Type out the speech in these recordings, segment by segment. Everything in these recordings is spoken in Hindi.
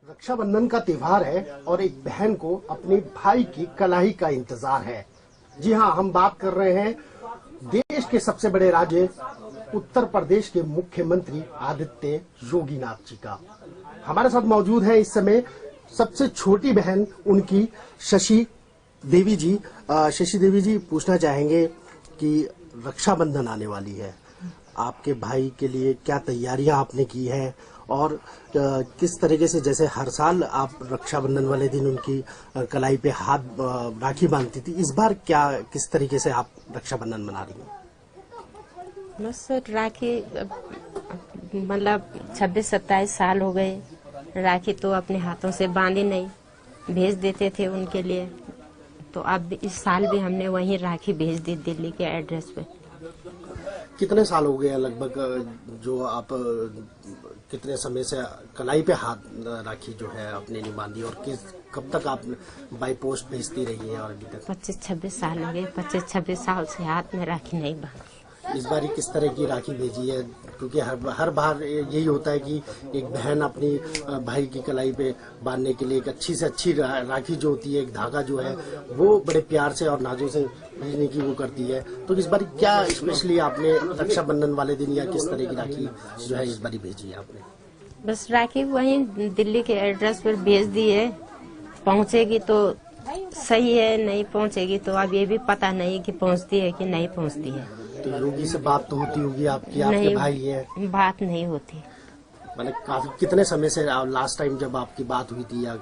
रक्षाबंधन का त्योहार है और एक बहन को अपने भाई की कलाई का इंतजार है। जी हाँ, हम बात कर रहे हैं देश के सबसे बड़े राज्य उत्तर प्रदेश के मुख्यमंत्री आदित्य योगीनाथ जी का। हमारे साथ मौजूद है इस समय सबसे छोटी बहन उनकी शशि देवी जी। शशि देवी जी, पूछना चाहेंगे कि रक्षाबंधन आने वाली है, आपके भाई के लिए क्या तैयारियां आपने की है और किस तरीके से, जैसे हर साल आप रक्षाबंधन वाले दिन उनकी कलाई पे हाथ राखी बांधती थी, इस बार क्या किस तरीके से आप रक्षाबंधन मना रही हैं? बस राखी मतलब 26-27 साल हो गए, राखी तो अपने हाथों से बांधी नहीं, भेज देते थे उनके लिए। तो अब इस साल भी हमने वहीं राखी भेज दी दिल्ली के एड्रेस पे। कितने साल हो गए लगभग जो आप कितने समय से कलाई पे हाथ राखी जो है अपने नहीं बांधी, और कब तक आप बाई पोस्ट भेजती रही है? और अभी तक 25-26 साल हो गए, 25-26 साल से हाथ में राखी नहीं बांधी। इस बार किस तरह की राखी भेजी है? क्योंकि हर बार यही होता है कि एक बहन अपनी भाई की कलाई पे बांधने के लिए एक अच्छी से अच्छी राखी जो होती है, एक धागा जो है वो बड़े प्यार से और नाजों से भेजने की वो करती है। तो इस बार क्या स्पेशली आपने रक्षाबंधन वाले दिन या किस तरह की राखी जो है इस बार भेजी है आपने? बस राखी वहीं दिल्ली के एड्रेस पर भेज दी है। पहुंचेगी तो सही है, नहीं पहुंचेगी तो अब ये भी पता नहीं कि पहुंचती है कि नहीं पहुंचती है। तो योगी से बात तो होती होगी आपकी, आपके भाई है? बात नहीं होती। मतलब काफी कितने समय से लास्ट टाइम जब आपकी बात हुई थी या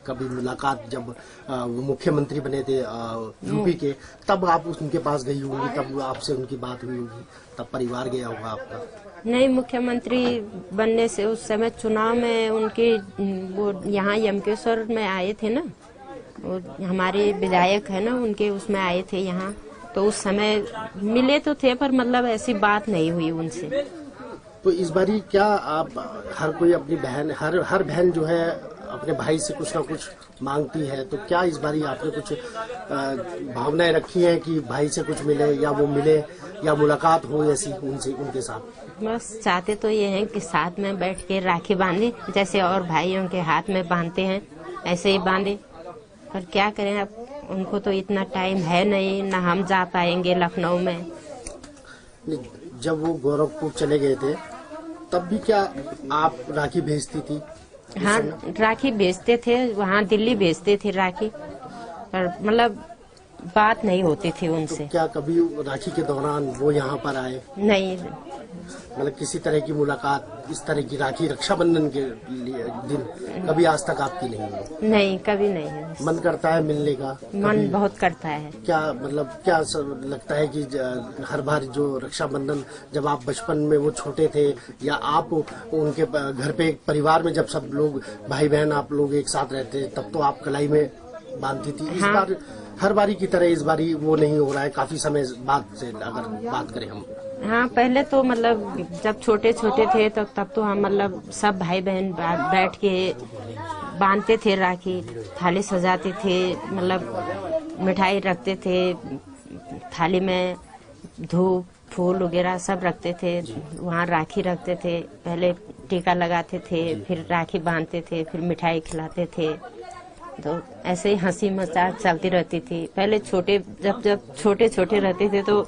कभी मुलाकात, जब वो मुख्यमंत्री बने थे यूपी के, तब आप उनके पास गई होंगी, तब आपसे उनकी बात हुई होगी, तब परिवार गया होगा आपका? नहीं, मुख्यमंत्री बनने से उस समय चुनाव में उनके वो यहाँ यमकेश्वर में आए थे ना, वो हमारे विधायक है ना, उनके उसमें आए थे यहाँ, तो उस समय मिले तो थे पर मतलब ऐसी बात नहीं हुई उनसे। तो इस बारी क्या आप हर कोई अपनी बहन, हर बहन जो है अपने भाई से कुछ ना कुछ मांगती है, तो क्या इस बारी आपने कुछ भावनाएं रखी हैं कि भाई से कुछ मिले या वो मिले या मुलाकात हो ऐसी उनसे, उनके साथ? बस चाहते तो ये हैं कि साथ में बैठ के राखी बांधे, जैसे और भाइयों के हाथ में बांधते हैं ऐसे ही बांधे। पर क्या करें, अब उनको तो इतना टाइम है नहीं, ना हम जा पाएंगे लखनऊ में। जब वो गोरखपुर चले गए थे तब भी क्या आप राखी भेजती थी? हाँ, राखी भेजते थे, वहाँ दिल्ली भेजते थे राखी, पर मतलब बात नहीं होती थी उनसे। तो क्या कभी राखी के दौरान वो यहाँ पर आए? नहीं, मतलब किसी तरह की मुलाकात, इस तरह की राखी रक्षाबंधन के दिन कभी आज तक आपकी नहीं है? नहीं, कभी नहीं है। मन करता है मिलने का? मन बहुत करता है। क्या मतलब क्या लगता है कि हर बार जो रक्षाबंधन, जब आप बचपन में वो छोटे थे या आप उनके घर पे परिवार में जब सब लोग भाई बहन आप लोग एक साथ रहते, तब तो आप कलाई में बांधती थी। इस बार हर बारी की तरह इस बारी वो नहीं हो रहा है, काफी समय बाद से अगर बात करें हम? हाँ, पहले तो मतलब जब छोटे छोटे थे तो तब तो हम मतलब सब भाई बहन बैठ के बांधते थे राखी, थाली सजाते थे, मतलब मिठाई रखते थे, थाली में धूप फूल वगैरह सब रखते थे, वहाँ राखी रखते थे, पहले टीका लगाते थे, फिर राखी बांधते थे, फिर मिठाई खिलाते थे। तो ऐसे ही हंसी मजाक चलती रहती थी। पहले जब छोटे छोटे रहते थे तो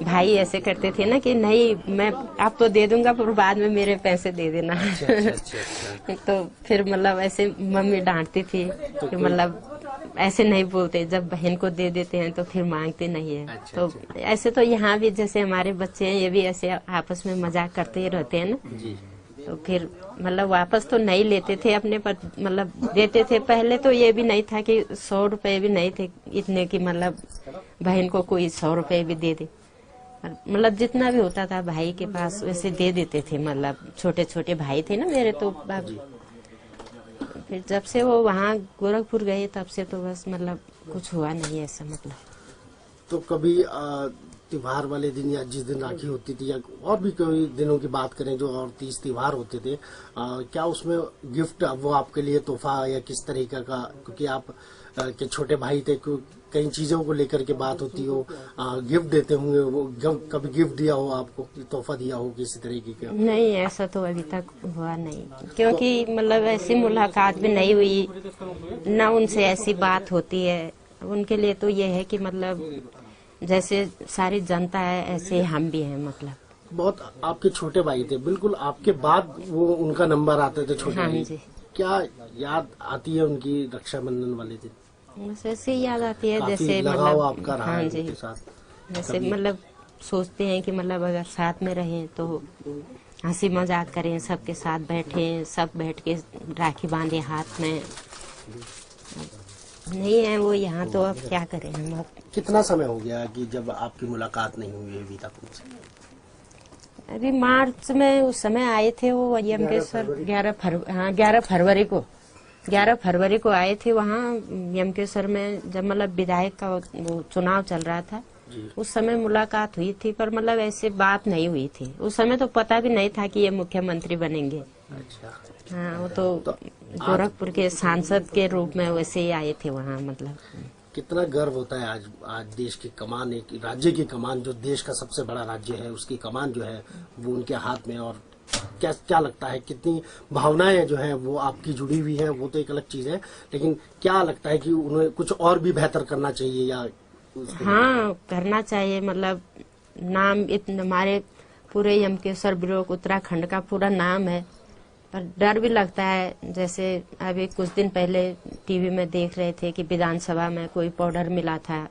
भाई ऐसे करते थे ना कि नहीं, मैं आप तो दे दूंगा पर बाद में मेरे पैसे दे देना। अच्छा। तो फिर मतलब ऐसे मम्मी डांटती थी कि मतलब ऐसे नहीं बोलते, जब बहन को दे देते हैं तो फिर मांगते नहीं है। अच्छा, तो ऐसे तो यहाँ भी जैसे हमारे बच्चे हैं, ये भी ऐसे आपस में मजाक करते ही रहते हैं ना। जी। तो फिर मतलब वापस तो नहीं लेते थे अपने, पर मतलब देते थे। पहले तो ये भी नहीं था कि 100 रुपए भी नहीं थे इतने की मतलब बहन को कोई 100 रुपए भी दे दे, मतलब जितना भी होता था भाई के पास वैसे दे देते थे। मतलब छोटे छोटे भाई थे ना मेरे, तो फिर जब से वो वहाँ गोरखपुर गए तब से तो बस मतलब कुछ हुआ नहीं ऐसा। मतलब तो कभी त्योहार वाले दिन या जिस दिन राखी होती थी या और भी कोई दिनों की बात करें जो और 30 त्योहार होते थे, क्या उसमें गिफ्ट वो आपके लिए तोहफा या किस तरीके का, क्योंकि आप के छोटे भाई थे, कई चीजों को लेकर के बात होती हो, गिफ्ट देते होंगे, वो कभी गिफ्ट दिया हो आपको, तोहफा दिया हो किसी तरीके का? नहीं, ऐसा तो अभी तक हुआ नहीं, क्योंकि मतलब ऐसी मुलाकात भी नहीं हुई, ना उनसे ऐसी बात होती है। उनके लिए तो ये है कि मतलब जैसे सारी जनता है ऐसे हम भी हैं। मतलब बहुत आपके छोटे भाई थे, बिल्कुल आपके बाद वो उनका नंबर आते थे छोटे हाँ भाई। जी। क्या याद आती है उनकी रक्षाबंधन वाले दिन? बस ऐसे ही याद आती है, काफी जैसे लगाव मतलब आपका रहा हाँ है जी, उनके साथ? जैसे मतलब सोचते हैं कि मतलब अगर साथ में रहें तो हंसी मजाक करें, सबके साथ बैठें, सब बैठ के राखी बांधे हाथ में। नहीं है वो यहाँ, तो अब क्या करें हम। अब कितना समय हो गया कि जब आपकी मुलाकात नहीं हुई अभी तक उनसे? अभी मार्च में उस समय आए थे वो यमकेश्वर, 11 फरवरी को आए थे वहाँ यमकेश्वर में, जब मतलब विधायक का वो चुनाव चल रहा था। उस समय मुलाकात हुई थी, पर मतलब ऐसे बात नहीं हुई थी। उस समय तो पता भी नहीं था कि ये मुख्यमंत्री बनेंगे। अच्छा। हाँ, वो तो गोरखपुर के सांसद के रूप में वैसे ही आए थे वहाँ। मतलब कितना गर्व होता है आज देश की कमान, एक राज्य की कमान, जो देश का सबसे बड़ा राज्य है उसकी कमान जो है वो उनके हाथ में। और क्या क्या लगता है, कितनी भावनाएं जो है वो आपकी जुड़ी हुई है, वो तो एक अलग चीज है, लेकिन क्या लगता है कि उन्हें कुछ और भी बेहतर करना चाहिए या हाँ, करना चाहिए। मतलब नाम हमारे पूरे यमकेश्वर ब्लॉक उत्तराखंड का पूरा नाम है, पर डर भी लगता है। जैसे अभी कुछ दिन पहले टीवी में देख रहे थे कि विधानसभा में कोई पाउडर मिला था,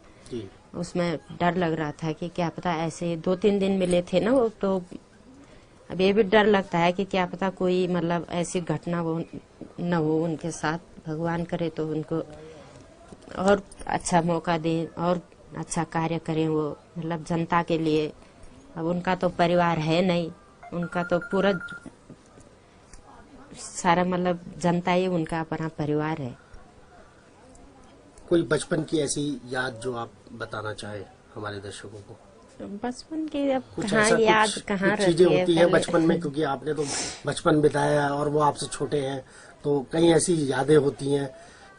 उसमें डर लग रहा था कि क्या पता ऐसे 2-3 दिन मिले थे ना वो, तो अब ये भी डर लगता है कि क्या पता कोई मतलब ऐसी घटना वो न हो उनके साथ। भगवान करे तो उनको और अच्छा मौका दें और अच्छा कार्य करें वो, मतलब जनता के लिए। अब उनका तो परिवार है नहीं, उनका तो पूरा सारा मतलब जनता ही उनका अपना परिवार है। कोई बचपन की ऐसी याद जो आप बताना चाहे हमारे दर्शकों को? बचपन की अब कुछ कहाँ ऐसा याद कुछ कहाँ चीजें रहती है होती है पहले। बचपन में, क्योंकि आपने तो बचपन बिताया है और वो आपसे छोटे हैं, तो कई ऐसी यादें होती हैं।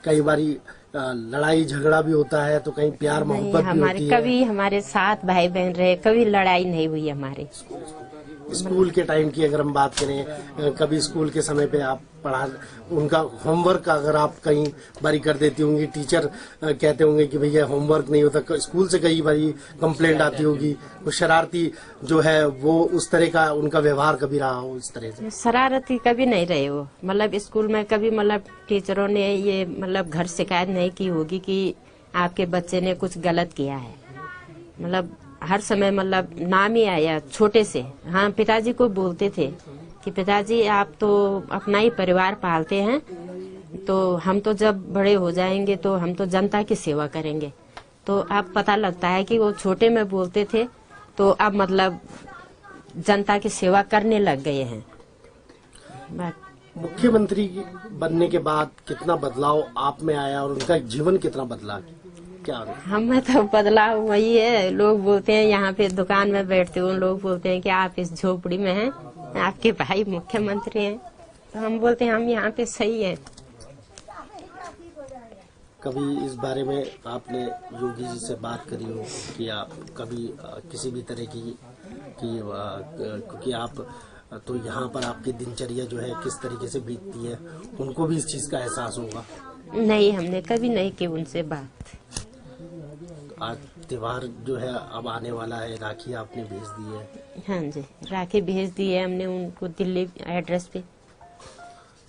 कई बारी लड़ाई झगड़ा भी होता है, तो कहीं प्यार नहीं, मोहब्बत भी हमारे होती है। कभी हमारे 7 भाई बहन रहे, कभी लड़ाई नहीं हुई हमारे। स्कूल के टाइम की अगर हम बात करें, कभी स्कूल के समय पे आप पढ़ा, उनका होमवर्क अगर आप कई बारी कर देती होंगी, टीचर कहते होंगे कि भैया होमवर्क नहीं होता, स्कूल से कई बारी कंप्लेंट आती होगी, वो शरारती जो है वो उस तरह का उनका व्यवहार कभी रहा हो इस तरह से? शरारती कभी नहीं रहे वो। मतलब स्कूल में कभी मतलब टीचरों ने ये मतलब घर शिकायत नहीं की होगी कि आपके बच्चे ने कुछ गलत किया है। मतलब हर समय मतलब नाम ही आया छोटे से। हाँ, पिताजी को बोलते थे कि पिताजी आप तो अपना ही परिवार पालते हैं, तो हम तो जब बड़े हो जाएंगे तो हम तो जनता की सेवा करेंगे। तो अब पता लगता है कि वो छोटे में बोलते थे, तो अब मतलब जनता की सेवा करने लग गए हैं। मुख्यमंत्री बनने के बाद कितना बदलाव आप में आया और उनका जीवन कितना बदला, क्या? हमें तो बदलाव वही है। लोग बोलते हैं यहाँ पे दुकान में बैठते हो, लोग बोलते हैं कि आप इस झोपड़ी में हैं, आपके भाई मुख्यमंत्री हैं, तो हम बोलते हैं हम यहाँ पे सही है। कभी इस बारे में आपने योगी जी से बात करी हो कि आप कभी किसी भी तरह की क्योंकि आप तो यहाँ पर आपकी दिनचर्या जो है किस तरीके से बीतती है, उनको भी इस चीज का एहसास होगा? नहीं, हमने कभी नहीं की उनसे बात। आज त्योहार जो है अब आने वाला है, राखी आपने भेज दी है? हाँ जी, राखी भेज दी है हमने उनको दिल्ली एड्रेस पे।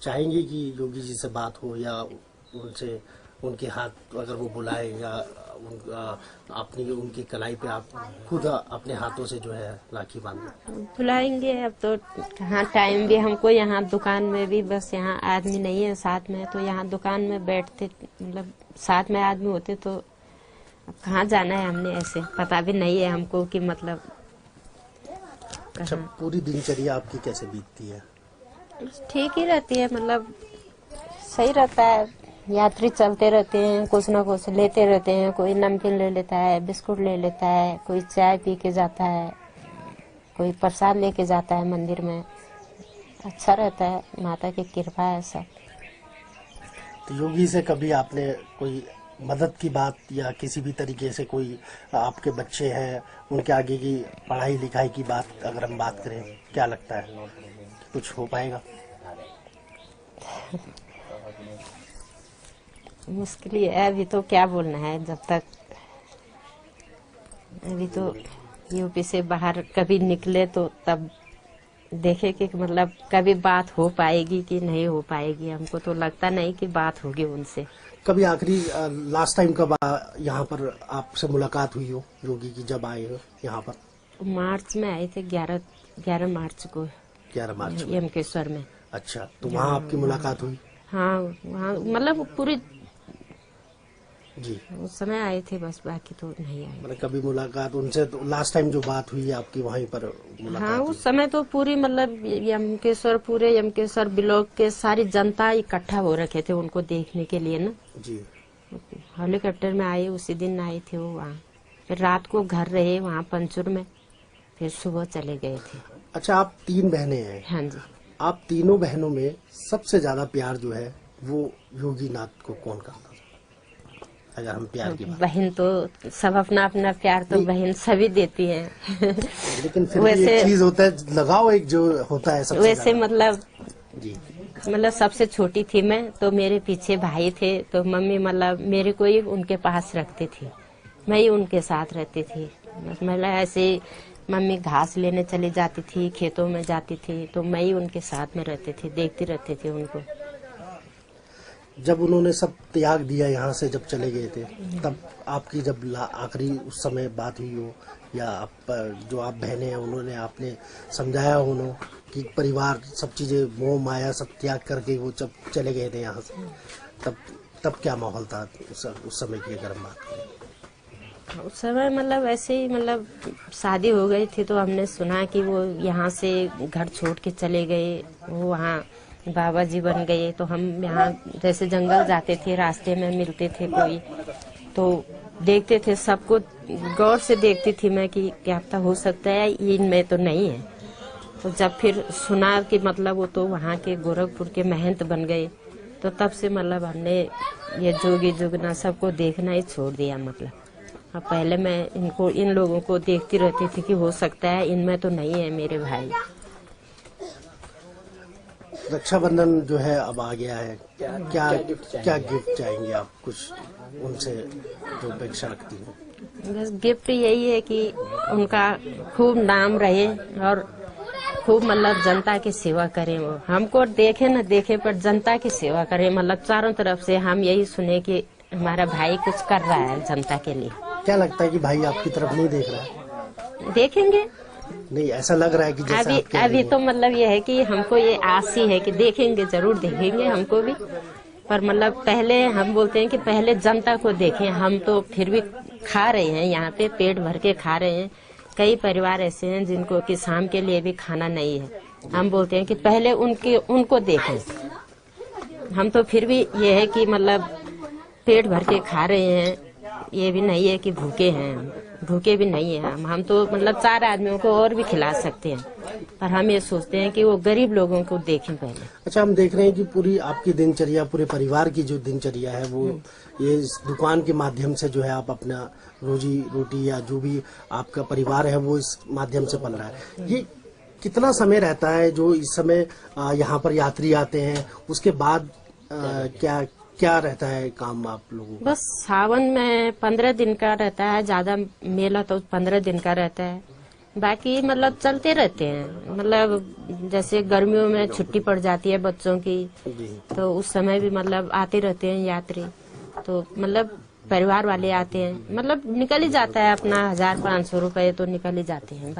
चाहेंगे कि योगी जी से बात हो या उनसे उनके हाथ अगर वो बुलाए या अपनी उनकी कलाई पे आप खुद अपने हाथों से जो है राखी बांधना? बुलाएंगे। अब तो कहाँ टाइम भी हमको, यहाँ दुकान में भी बस यहाँ आदमी नहीं है साथ में, तो यहाँ दुकान में बैठते मतलब साथ में आदमी होते, तो अब कहाँ जाना है हमने, ऐसे पता भी नहीं है हमको कि मतलब। अच्छा, पूरी दिनचर्या आपकी कैसे बीतती है? ठीक ही रहती है, मतलब सही रहता है। यात्री चलते रहते हैं, कुछ ना कुछ लेते रहते हैं। कोई नमकीन ले लेता है, बिस्कुट ले लेता है, कोई चाय पी के जाता है, कोई प्रसाद लेके जाता है मंदिर में। अच्छा रहता है, माता की कृपा है सब। तो योगी से कभी आपने कोई मदद की बात या किसी भी तरीके से, कोई आपके बच्चे हैं उनके आगे की पढ़ाई लिखाई की बात अगर हम बात करें, क्या लगता है कुछ हो पाएगा? मुश्किल ही है, अभी तो क्या बोलना है। जब तक अभी तो यूपी से बाहर कभी निकले तो तब देखे कि मतलब कभी बात हो पाएगी कि नहीं हो पाएगी। हमको तो लगता नहीं कि बात होगी उनसे। कभी आखिरी लास्ट टाइम कब यहाँ पर आपसे मुलाकात हुई हो योगी की, जब आए हो यहाँ पर? मार्च में आए थे, 11 मार्च को। 11 मार्च में यमकेश्वर में। अच्छा, तो वहाँ आपकी मुलाकात हुई? हाँ, वहाँ मतलब पूरी जी उस समय आए थे बस, बाकी तो नहीं आए। मतलब कभी मुलाकात उनसे, तो लास्ट टाइम जो बात हुई आपकी वहीं पर मुलाकात? हाँ, उस समय तो पूरी मतलब पूरे यमकेश्वर ब्लॉक के सारी जनता इकट्ठा हो रखे थे उनको देखने के लिए ना जी। हेलीकॉप्टर में आए, उसी दिन आए थे वो वहाँ। फिर रात को घर रहे वहाँ पंचुर में, फिर सुबह चले गए थे। अच्छा, आप 3 बहनें हैं? हाँ जी। आप तीनों बहनों में सबसे ज्यादा प्यार जो है वो योगी नाथ को कौन करता है? अगर हम प्यार की बात, बहन तो सब अपना अपना प्यार तो बहन सभी देती हैं। लेकिन फिर भी एक चीज होता है, लगाव एक जो होता है सबसे वैसे मतलब जी। मतलब सबसे छोटी थी मैं, तो मेरे पीछे भाई थे, तो मम्मी मतलब मेरे को ही उनके पास रखती थी, मैं ही उनके साथ रहती थी। मतलब ऐसे मम्मी घास लेने चली जाती थी, खेतों में जाती थी, तो मैं ही उनके साथ में रहती थी, देखती रहती थी उनको। जब उन्होंने सब त्याग दिया यहाँ से, जब चले गए थे, तब आपकी जब आखिरी उस समय बात हुई हो, या जो आप बहनें हैं उन्होंने आपने समझाया हो उन्होंने कि परिवार सब चीजें मोह माया सब त्याग करके वो जब चले गए थे यहाँ से, तब क्या माहौल था उस समय की अगर हम बात करें? उस समय मतलब ऐसे ही मतलब शादी हो गई थी, तो हमने सुना कि वो यहाँ से घर छोड़ के चले गए, वो वहाँ बाबा जी बन गए। तो हम यहाँ जैसे जंगल जाते थे, रास्ते में मिलते थे कोई, तो देखते थे सबको, गौर से देखती थी मैं कि क्या पता हो सकता है इनमें तो नहीं है। तो जब फिर सुना कि मतलब वो तो वहाँ के गोरखपुर के महंत बन गए, तो तब से मतलब हमने ये जोगी जुगना सबको देखना ही छोड़ दिया। मतलब अब पहले मैं इन लोगों को देखती रहती थी कि हो सकता है इनमें तो नहीं है मेरे भाई। रक्षाबंधन जो है अब आ गया है, क्या गिफ्ट चाहेंगे आप, कुछ उनसे जो अपेक्षा रखती हैं? बस गिफ्ट यही है कि उनका खूब नाम रहे और खूब मतलब जनता की सेवा करें। वो हमको देखे न देखे पर जनता की सेवा करें। मतलब चारों तरफ से हम यही सुने कि हमारा भाई कुछ कर रहा है जनता के लिए। क्या लगता है कि भाई आपकी तरफ नहीं देख रहा है? देखेंगे। नहीं, ऐसा लग रहा है कि जैसे अभी तो मतलब ये है कि हमको ये आस ही है कि देखेंगे, जरूर देखेंगे हमको भी। पर मतलब पहले हम बोलते हैं कि पहले जनता को देखें। हम तो फिर भी खा रहे हैं, यहाँ पे पेट भर के खा रहे हैं। कई परिवार ऐसे हैं जिनको कि शाम के लिए भी खाना नहीं है। हम बोलते हैं कि पहले उनको देखें। हम तो फिर भी ये है कि मतलब पेट भर के खा रहे हैं, ये भी नहीं है कि भूखे हैं। भूखे भी नहीं है हम तो मतलब 4 आदमियों को और भी खिला सकते हैं, पर हम ये सोचते हैं कि वो गरीब लोगों को देखें पहले। अच्छा, हम देख रहे हैं कि पूरी आपकी दिनचर्या, पूरे परिवार की जो दिनचर्या है वो ये इस दुकान के माध्यम से जो है आप अपना रोजी रोटी या जो भी आपका परिवार है वो इस माध्यम से पल रहा है। ये कितना समय रहता है जो इस समय यहाँ पर यात्री आते हैं, उसके बाद क्या रहता है काम आप लोगों का? बस सावन में 15 दिन का रहता है, ज्यादा मेला तो 15 दिन का रहता है। बाकी मतलब चलते रहते हैं। मतलब जैसे गर्मियों में छुट्टी पड़ जाती है बच्चों की, तो उस समय भी मतलब आते रहते हैं यात्री। तो मतलब परिवार वाले आते हैं, मतलब निकल ही जाता है अपना 1500 रुपए तो निकल ही जाते हैं।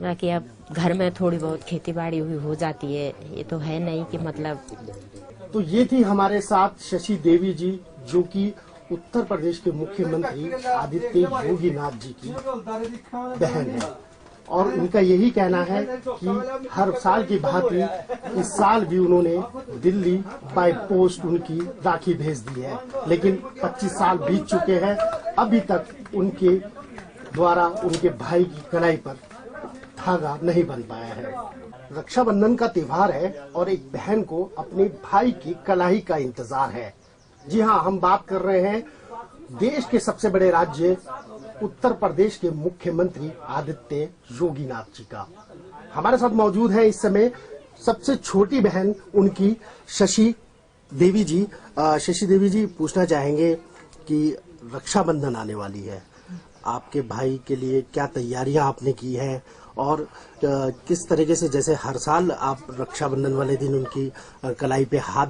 बाकी अब घर में थोड़ी बहुत खेती बाड़ी हो जाती है, ये तो है नहीं कि मतलब। तो ये थी हमारे साथ शशि देवी जी, जो कि उत्तर प्रदेश के मुख्यमंत्री आदित्य योगी नाथ जी की बहन है। और उनका यही कहना है कि हर साल की भांति इस साल भी उन्होंने दिल्ली बाय पोस्ट उनकी राखी भेज दी है, लेकिन 25 साल बीत चुके हैं, अभी तक उनके द्वारा उनके भाई की कलाई पर धागा नहीं बन पाया है। रक्षाबंधन का त्योहार है और एक बहन को अपने भाई की कलाई का इंतजार है। जी हाँ, हम बात कर रहे हैं देश के सबसे बड़े राज्य उत्तर प्रदेश के मुख्यमंत्री आदित्य योगीनाथ जी का। हमारे साथ मौजूद है इस समय सबसे छोटी बहन उनकी शशि देवी जी। शशि देवी जी, पूछना चाहेंगे कि रक्षाबंधन आने वाली है, आपके भाई के लिए क्या तैयारियां आपने की है और किस तरीके से, जैसे हर साल आप रक्षाबंधन वाले दिन उनकी कलाई पे हाथ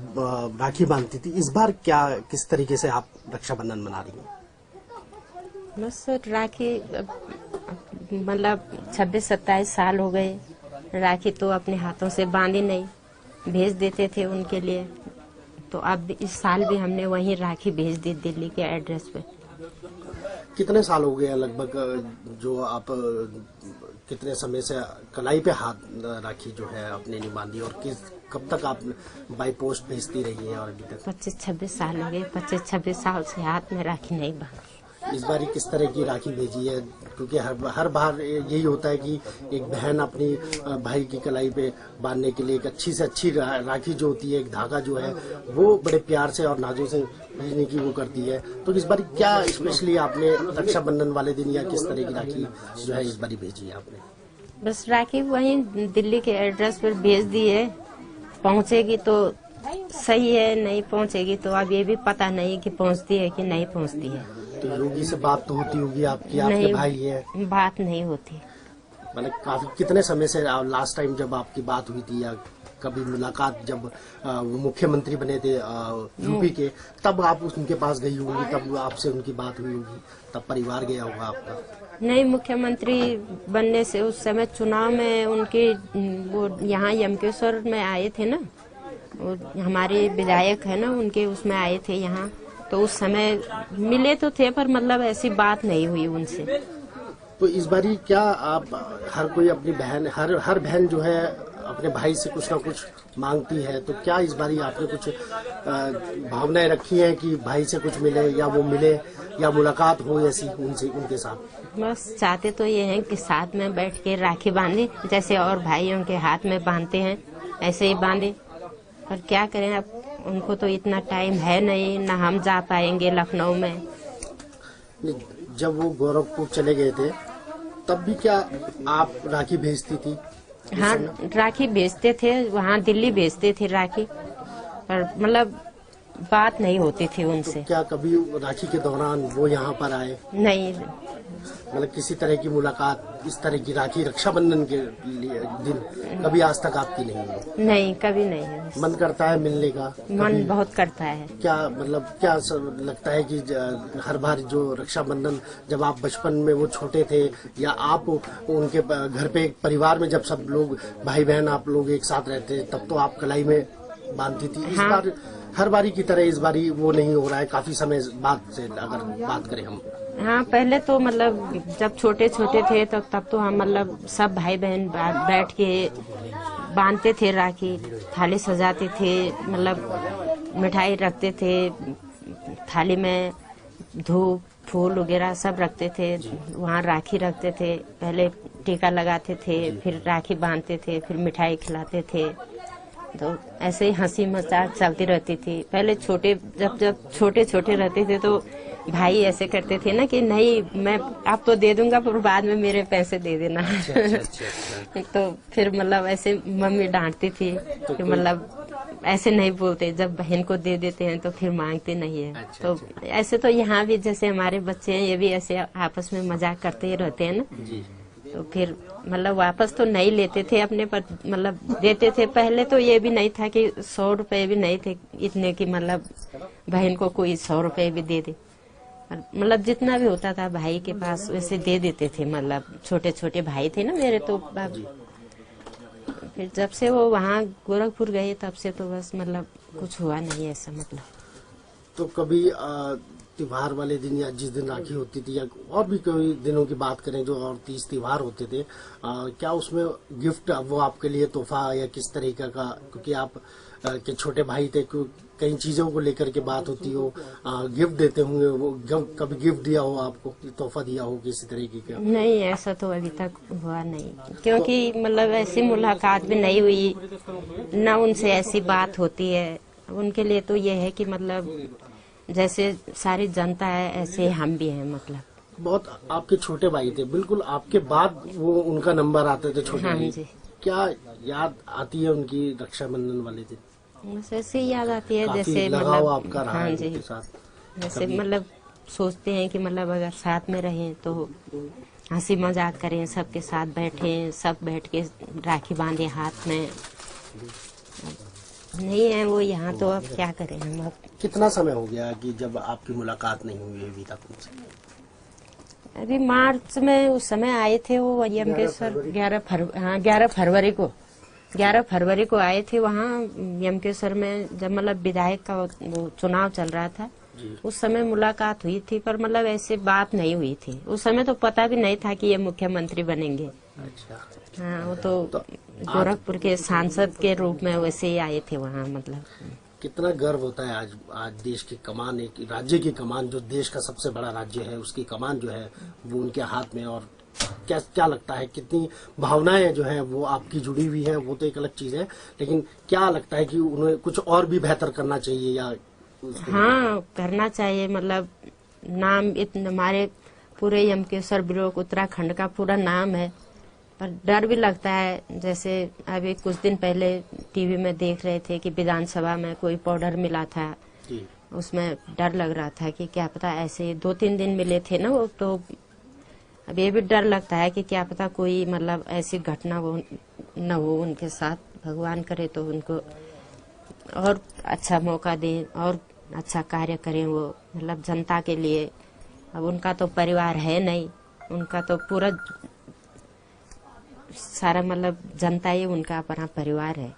राखी बांधती थी, इस बार क्या किस तरीके से आप रक्षाबंधन मना रही हैं? बस राखी मतलब 26-27 साल हो गए, राखी तो अपने हाथों से बांधी नहीं, भेज देते थे उनके लिए। तो अब इस साल भी हमने वहीं राखी भेज दी दिल्ली के एड्रेस पे। कितने साल हो गए लगभग जो आप कितने समय से कलाई पे हाथ राखी जो है आपने नहीं बांधी, और कब तक आप बाई पोस्ट भेजती रही है? और अभी तक 25-26 साल हो गए, 25-26 साल से हाथ में राखी नहीं बांधी। इस बार किस तरह की राखी भेजी है? क्योंकि हर बार यही होता है कि एक बहन अपनी भाई की कलाई पे बांधने के लिए एक अच्छी से अच्छी राखी जो होती है, एक धागा जो है वो बड़े प्यार से और नाजों से भेजने की वो करती है। तो इस बार क्या स्पेशली आपने रक्षाबंधन वाले दिन या किस तरह की राखी जो है इस बार भेजी है आपने? बस राखी वहीं दिल्ली के एड्रेस पर भेज दी है, पहुंचेगी तो सही है, नहीं पहुंचेगी तो अब ये भी पता नहीं कि पहुंचती है कि नहीं पहुंचती है। तो योगी से बात तो होती होगी आपकी, आपके भाई है? बात नहीं होती। मतलब काफी कितने समय से लास्ट टाइम जब आपकी बात हुई थी या कभी मुलाकात, जब वो मुख्यमंत्री बने थे यूपी के, तब आप उनके पास गई होंगी, तब आपसे उनकी बात हुई होगी, तब परिवार गया होगा आपका? नहीं, मुख्यमंत्री बनने से उस समय चुनाव में उनके वो यहाँ यमकेश्वर में आए थे ना, वो हमारे विधायक है ना, उनके उसमें आए थे यहाँ, तो उस समय मिले तो थे पर मतलब ऐसी बात नहीं हुई उनसे। तो इस बारी क्या आप, हर कोई अपनी बहन, हर बहन जो है अपने भाई से कुछ ना कुछ मांगती है, तो क्या इस बारी आपने कुछ भावनाएं रखी हैं कि भाई से कुछ मिले या वो मिले या मुलाकात हो ऐसी उनसे, उनके साथ? बस चाहते तो ये हैं कि साथ में बैठ के राखी बांधे, जैसे और भाइयों के हाथ में बांधते हैं ऐसे ही बांधे, पर क्या करें, अब उनको तो इतना टाइम है नहीं, ना हम जा पाएंगे लखनऊ में। जब वो गोरखपुर चले गए थे तब भी क्या आप राखी भेजती थी? हाँ, राखी भेजते थे, वहाँ दिल्ली भेजते थे राखी, पर मतलब बात नहीं होती थी उनसे। तो क्या कभी राखी के दौरान वो यहाँ पर आए? नहीं, मतलब किसी तरह की मुलाकात, इस तरह की राखी रक्षाबंधन के लिए दिन कभी आज तक आपकी नहीं हुई? नहीं, कभी नहीं। मन करता है मिलने का? मन बहुत करता है। क्या मतलब क्या लगता है कि हर बार जो रक्षाबंधन, जब आप बचपन में वो छोटे थे या आप उनके घर पे एक परिवार में जब सब लोग भाई बहन आप लोग एक साथ रहते, तब तो आप कलाई में बांधती थी। इस बार हर बारी की तरह इस बारी वो नहीं हो रहा है, काफी समय बाद से अगर बात करें हम? हाँ, पहले तो मतलब जब छोटे छोटे थे तब तो हम मतलब सब भाई बहन बैठ के बांधते थे राखी, थाली सजाते थे, मतलब मिठाई रखते थे, थाली में धूप फूल वगैरह सब रखते थे, वहाँ राखी रखते थे, पहले टीका लगाते थे, फिर राखी बांधते थे, फिर मिठाई खिलाते थे। तो ऐसे ही हंसी मजाक चलती रहती थी। पहले जब छोटे छोटे रहते थे तो भाई ऐसे करते थे ना कि नहीं, मैं आप तो दे दूंगा पर बाद में मेरे पैसे दे देना। अच्छा। तो फिर मतलब ऐसे मम्मी डांटती थी कि मतलब ऐसे नहीं बोलते, जब बहन को दे देते हैं तो फिर मांगते नहीं है। तो ऐसे तो यहाँ भी जैसे हमारे बच्चे हैं, ये भी ऐसे आपस में मजाक करते ही रहते हैं ना। तो फिर मतलब वापस तो नहीं लेते थे अपने पर, मतलब देते थे। पहले तो ये भी नहीं था कि 100 रुपए भी नहीं थे इतने की मतलब बहन को कोई 100 रुपए भी दे दे, मतलब जितना भी होता था भाई के पास वैसे दे देते थे। मतलब छोटे छोटे भाई थे ना मेरे, तो फिर जब से वो वहाँ गोरखपुर गए तब से तो बस मतलब कुछ हुआ नहीं ऐसा। मतलब तो कभी त्योहार वाले दिन या जिस दिन राखी होती थी या और भी कोई दिनों की बात करें जो और 30 त्योहार होते थे, क्या उसमें गिफ्ट वो आपके लिए तोहफा या किस तरीके का, क्योंकि आप के छोटे भाई थे, कई चीजों को लेकर के बात होती हो, गिफ्ट देते होंगे, वो कभी गिफ्ट दिया हो आपको, तोहफा दिया हो किसी तरीके का? नहीं, ऐसा तो अभी तक हुआ नहीं, क्योंकि मतलब ऐसी मुलाकात भी नहीं हुई, ना उनसे ऐसी बात होती है। उनके लिए तो ये है कि मतलब जैसे सारी जनता है ऐसे हम भी हैं। मतलब बहुत आपके छोटे भाई थे, बिल्कुल आपके बाद वो उनका नंबर आते थे छोटे हाँ भाई। जी, क्या याद आती है उनकी रक्षाबंधन वाले दिन? बस ऐसे ही याद आती है, काफी जैसे लगाव मतलब आपका रहा हाँ है जी, उनके साथ? जैसे मतलब सोचते हैं कि मतलब अगर साथ में रहें तो हंसी मजाक करें, सबके साथ बैठें, सब बैठ के राखी बांधे हाथ में। नहीं है वो यहाँ, तो अब क्या करें हम। अब कितना समय हो गया कि जब आपकी मुलाकात नहीं हुई अभी तक उनसे? अभी मार्च में उस समय आए थे वो यमकेश्वर, 11 फरवरी को आए थे वहाँ यमकेश्वर में, जब मतलब विधायक का वो चुनाव चल रहा था। उस समय मुलाकात हुई थी, पर मतलब ऐसे बात नहीं हुई थी। उस समय तो पता भी नहीं था कि ये मुख्यमंत्री बनेंगे। अच्छा। हाँ, वो तो गोरखपुर के सांसद के रूप में वैसे ही आए थे वहाँ। मतलब कितना गर्व होता है आज देश की कमान, एक राज्य की कमान, जो देश का सबसे बड़ा राज्य है उसकी कमान जो है वो उनके हाथ में। और क्या लगता है, कितनी भावनाएं जो है वो आपकी जुड़ी हुई हैं, वो तो एक अलग चीज है, लेकिन क्या लगता है कि उन्हें कुछ और भी बेहतर करना चाहिए या? हाँ, करना चाहिए। मतलब नाम इतने हमारे पूरे यमकेश्वर ब्लॉक उत्तराखंड का पूरा नाम है, पर डर भी लगता है। जैसे अभी कुछ दिन पहले टीवी में देख रहे थे कि विधानसभा में कोई पाउडर मिला था, उसमें डर लग रहा था कि क्या पता, ऐसे 2-3 दिन मिले थे ना वो, तो अब ये भी डर लगता है कि क्या पता कोई मतलब ऐसी घटना वो न हो उनके साथ। भगवान करे तो उनको और अच्छा मौका दें और अच्छा कार्य करें वो, मतलब जनता के लिए। अब उनका तो परिवार है नहीं, उनका तो पूरा सारा मतलब जनता ही उनका अपना परिवार है।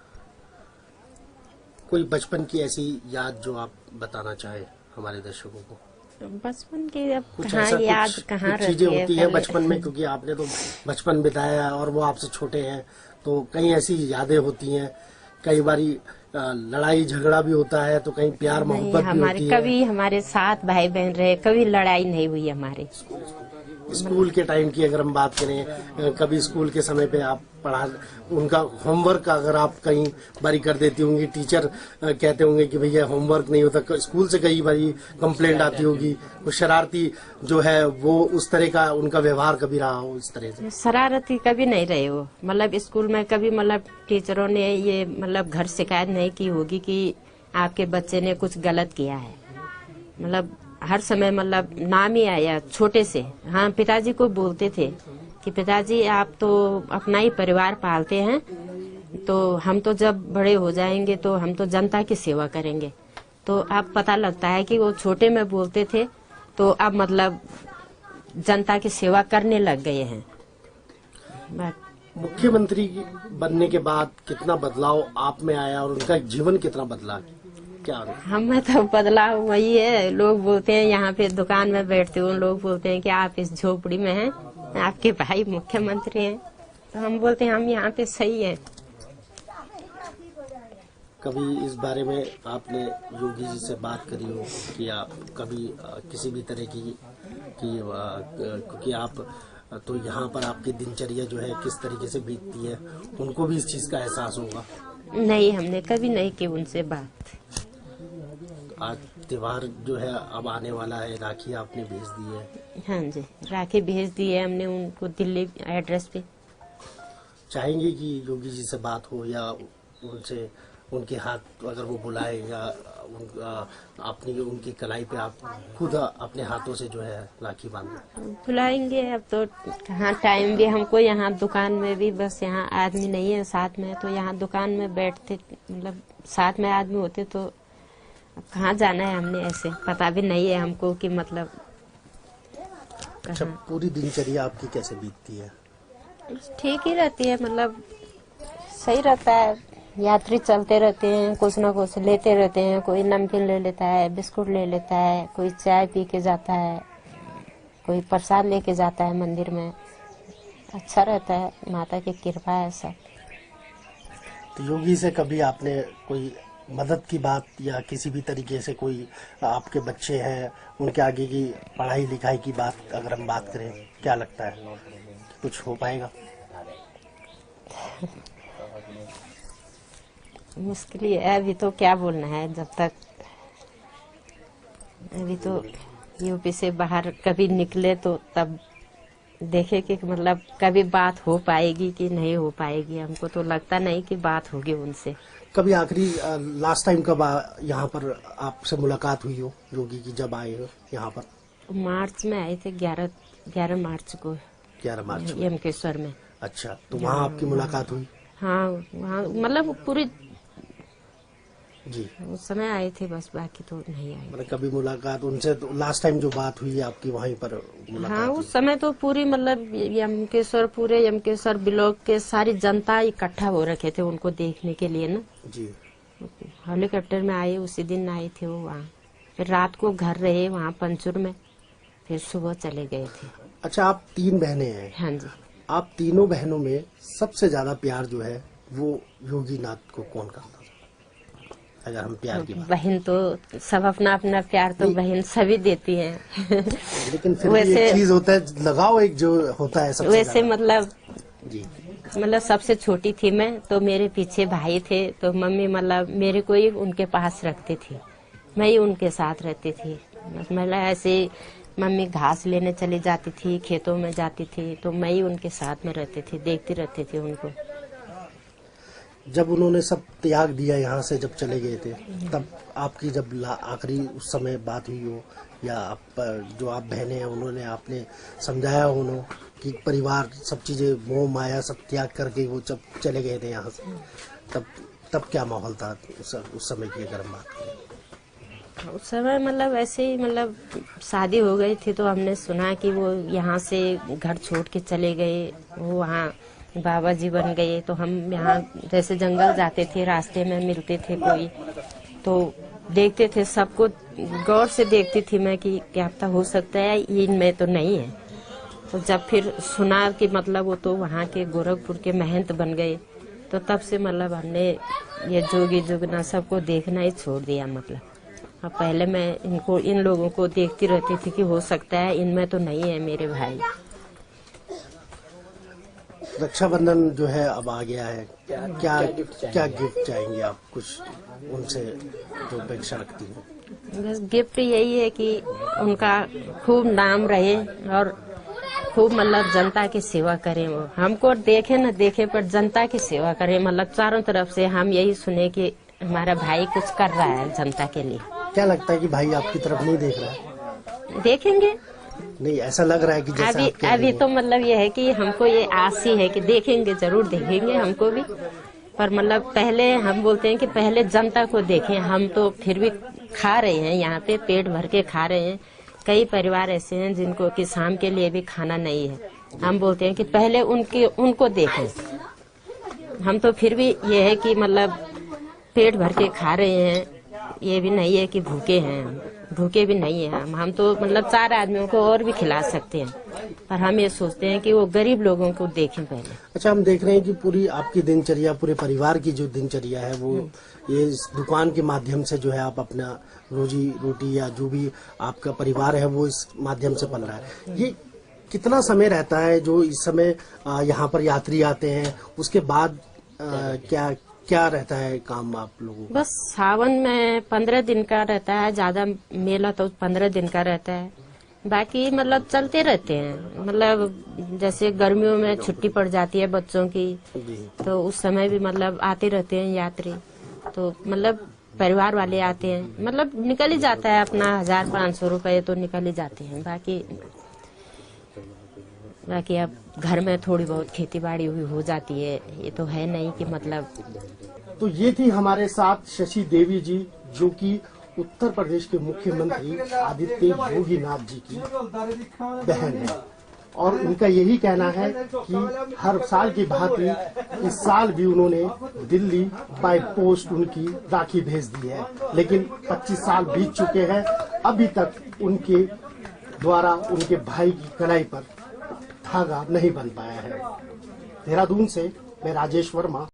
कोई बचपन की ऐसी याद जो आप बताना चाहे हमारे दर्शकों को? बचपन की अब कुछ कहाँ ऐसा याद, कुछ कहाँ चीजें रहती है होती है पहले। बचपन में, क्योंकि आपने तो बचपन बिताया है और वो आपसे छोटे हैं, तो कई ऐसी यादें होती हैं। कई बारी लड़ाई झगड़ा भी होता है, तो कहीं प्यार नहीं, मोहब्बत भी हमारे होती है। कभी हमारे 7 भाई बहन रहे, कभी लड़ाई नहीं हुई हमारे। स्कूल के टाइम की अगर हम बात करें, कभी स्कूल के समय पे आप पढ़ा, उनका होमवर्क अगर आप कहीं बारी कर देती होंगी, टीचर कहते होंगे कि भैया होमवर्क नहीं होता, स्कूल से कई बारी कंप्लेंट आती होगी, वो शरारती जो है वो उस तरह का उनका व्यवहार कभी रहा हो इस तरह से? शरारती कभी नहीं रहे वो। मतलब स्कूल में कभी मतलब टीचरों ने ये मतलब घर शिकायत नहीं की होगी कि आपके बच्चे ने कुछ गलत किया है। मतलब हर समय मतलब नाम ही आया छोटे से। हाँ, पिताजी को बोलते थे कि पिताजी आप तो अपना ही परिवार पालते हैं, तो हम तो जब बड़े हो जाएंगे तो हम तो जनता की सेवा करेंगे। तो अब पता लगता है कि वो छोटे में बोलते थे, तो अब मतलब जनता की सेवा करने लग गए हैं। मुख्यमंत्री बनने के बाद कितना बदलाव आप में आया और उनका जीवन कितना बदला, क्या? हमें तो बदलाव वही है। लोग बोलते हैं यहाँ पे दुकान में बैठते हो, लोग बोलते हैं कि आप इस झोपड़ी में हैं, आपके भाई मुख्यमंत्री हैं, तो हम बोलते हैं हम यहाँ पे सही है। कभी इस बारे में आपने योगी जी से बात करी हो कि आप कभी किसी भी तरह की क्योंकि आप तो यहाँ पर आपकी दिनचर्या जो है किस तरीके से बीतती है, उनको भी इस चीज का एहसास होगा? नहीं, हमने कभी नहीं की उनसे बात। आज त्योहार जो है अब आने वाला है, राखी आपने भेज दी है? हाँ जी, राखी भेज दी है हमने उनको दिल्ली एड्रेस पे। चाहेंगे कि योगी जी से बात हो या उनसे उनके हाथ अगर वो बुलाए या अपनी उनकी कलाई पे आप खुद अपने हाथों से जो है राखी बांधे? बुलाएंगे। अब तो कहाँ टाइम भी हमको, यहाँ दुकान में भी बस यहाँ आदमी नहीं है साथ में, तो यहाँ दुकान में बैठते मतलब साथ में आदमी होते तो अब कहाँ जाना है। हमने ऐसे पता भी नहीं है हमको कि मतलब अच्छा, पूरी दिनचर्या आपकी कैसे बीतती है? ठीक ही रहती है, मतलब सही रहता है। यात्री चलते रहते हैं, कुछ ना कुछ लेते रहते हैं। कोई नमकीन ले लेता है, बिस्कुट ले लेता है, कोई चाय पी के जाता है, कोई प्रसाद लेके जाता है मंदिर में। अच्छा रहता है, माता की कृपा है सब। तो योगी से कभी आपने कोई मदद की बात या किसी भी तरीके से, कोई आपके बच्चे हैं उनके आगे की पढ़ाई लिखाई की बात अगर हम बात करें, क्या लगता है कुछ हो पाएगा? मुश्किल ही है, अभी तो क्या बोलना है। जब तक अभी तो यूपी से बाहर कभी निकले तो तब देखे कि मतलब कभी बात हो पाएगी कि नहीं हो पाएगी। हमको तो लगता नहीं कि बात होगी उनसे। कभी आखिरी लास्ट टाइम कब यहाँ पर आपसे मुलाकात हुई हो योगी की, जब आए हो यहाँ पर? मार्च में आए थे, 11 मार्च को। 11 मार्च को यमकेश्वर में। अच्छा, तो वहाँ आपकी मुलाकात हुई? हाँ, वहाँ मतलब पूरी जी उस समय आए थे बस, बाकी तो नहीं आए। मतलब कभी मुलाकात उनसे, तो लास्ट टाइम जो बात हुई आपकी वहीं पर मुलाकात? हाँ, उस समय तो पूरी मतलब यमकेश्वर, पूरे यमकेश्वर ब्लॉक के सारी जनता इकट्ठा हो रखे थे उनको देखने के लिए ना जी। हेलीकॉप्टर में आए, उसी दिन आए थे वो वहाँ। फिर रात को घर रहे वहाँ पंचुर में, फिर सुबह चले गए थे। अच्छा, आप 3 बहनें हैं? हाँ जी। आप तीनों बहनों में सबसे ज्यादा प्यार जो है वो योगी नाथ को कौन करता था? अगर हम प्यार की बात, बहन तो सब अपना अपना प्यार तो बहन सभी देती हैं। लेकिन फिर भी एक चीज होता है, लगाव एक जो होता है सबसे वैसे मतलब जी। मतलब सबसे छोटी थी मैं, तो मेरे पीछे भाई थे, तो मम्मी मतलब मेरे को ही उनके पास रखती थी, मैं ही उनके साथ रहती थी। मतलब ऐसे मम्मी घास लेने चली जाती थी, खेतों में जाती थी, तो मैं ही उनके साथ में रहती थी, देखती रहती थी उनको। जब उन्होंने सब त्याग दिया यहाँ से, जब चले गए थे, तब आपकी जब आखिरी उस समय बात हुई हो, या आप जो आप बहनें हैं उन्होंने आपने समझाया उन्होंने कि परिवार सब चीजें मोह माया सब त्याग करके वो जब चले गए थे यहाँ से, तब क्या माहौल था उस समय की अगर हम बात करें? उस समय मतलब ऐसे ही मतलब शादी हो गई थी, तो हमने सुना कि वो यहाँ से घर छोड़ के चले गए, वो वहाँ बाबा जी बन गए। तो हम यहाँ जैसे जंगल जाते थे, रास्ते में मिलते थे कोई, तो देखते थे सबको, गौर से देखती थी मैं कि क्या पता हो सकता है इनमें तो नहीं है। तो जब फिर सुना कि मतलब वो तो वहाँ के गोरखपुर के महंत बन गए, तो तब से मतलब हमने ये जोगी जुगना सबको देखना ही छोड़ दिया। मतलब पहले मैं इन लोगों को देखती रहती थी कि हो सकता है इनमें तो नहीं है मेरे भाई। रक्षाबंधन जो है अब आ गया है, क्या गिफ्ट चाहेंगे आप कुछ उनसे जो अपेक्षा रखती हैं? बस गिफ्ट यही है कि उनका खूब नाम रहे और खूब मतलब जनता की सेवा करें। वो हमको देखे न देखे पर जनता की सेवा करें। मतलब चारों तरफ से हम यही सुने कि हमारा भाई कुछ कर रहा है जनता के लिए। क्या लगता है कि भाई आपकी तरफ नहीं देख रहा है? देखेंगे। नहीं, ऐसा लग रहा है कि जैसे अभी तो मतलब ये है कि हमको ये आस ही है कि देखेंगे, जरूर देखेंगे हमको भी। पर मतलब पहले हम बोलते हैं कि पहले जनता को देखें। हम तो फिर भी खा रहे हैं, यहाँ पे पेट भर के खा रहे हैं। कई परिवार ऐसे हैं जिनको कि शाम के लिए भी खाना नहीं है। हम बोलते हैं कि पहले उनको देखें। हम तो फिर भी ये है कि मतलब पेट भर के खा रहे हैं, ये भी नहीं है कि भूखे हैं। भूखे भी नहीं है हम तो मतलब 4 आदमियों को और भी खिला सकते हैं, पर हम ये सोचते हैं कि वो गरीब लोगों को देखें पहले। अच्छा, हम देख रहे हैं कि पूरी आपकी दिनचर्या, पूरे परिवार की जो दिनचर्या है वो ये इस दुकान के माध्यम से जो है आप अपना रोजी रोटी या जो भी आपका परिवार है वो इस माध्यम से पल रहा है। ये कितना समय रहता है जो इस समय यहाँ पर यात्री आते हैं, उसके बाद क्या रहता है काम आप लोगों का? बस सावन में 15 दिन का रहता है, ज्यादा मेला तो 15 दिन का रहता है। बाकी मतलब चलते रहते हैं। मतलब जैसे गर्मियों में छुट्टी पड़ जाती है बच्चों की, तो उस समय भी मतलब आते रहते हैं यात्री। तो मतलब परिवार वाले आते हैं, मतलब निकल ही जाता है अपना 1500 रुपए तो निकल ही जाते हैं। बाकी अब घर में थोड़ी बहुत खेती बाड़ी हो जाती है, ये तो है नहीं कि मतलब। तो ये थी हमारे साथ शशि देवी जी, जो कि उत्तर प्रदेश के मुख्यमंत्री आदित्य योगी नाथ जी की बहन है। और उनका यही कहना है कि हर साल की भांति इस साल भी उन्होंने दिल्ली बाय पोस्ट उनकी राखी भेज दी है, लेकिन 25 साल बीत चुके हैं, अभी तक उनके द्वारा उनके भाई की कलाई पर धागा नहीं बन पाया है। देहरादून से मैं राजेश वर्मा।